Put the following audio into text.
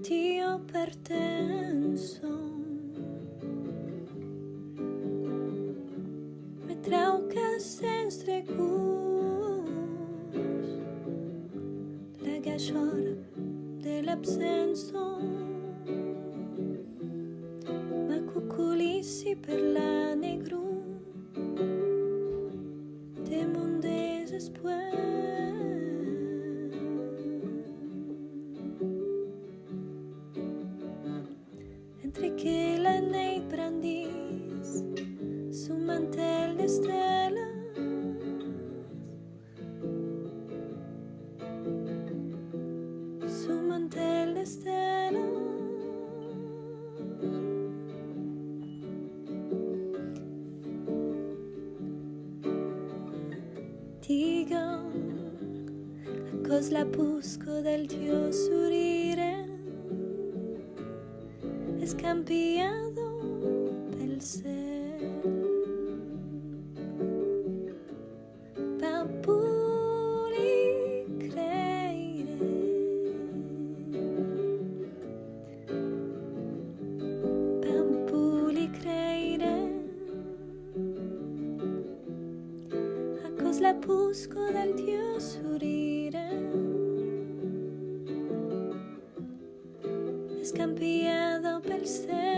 anch'io partenço. Me trauca sense cus, la gachora de l'absenso. Ma cuculissi per la negru de mon désespoir. Entre que la neit brandis su mantel d'estelas, su mantel d'estelas. Digo, a cos la busco del tuo sorrire, scambiato pel ciel. Papuli creire, papuli creire, a cos la busco del tuo sorrire, scambiato pel ciel.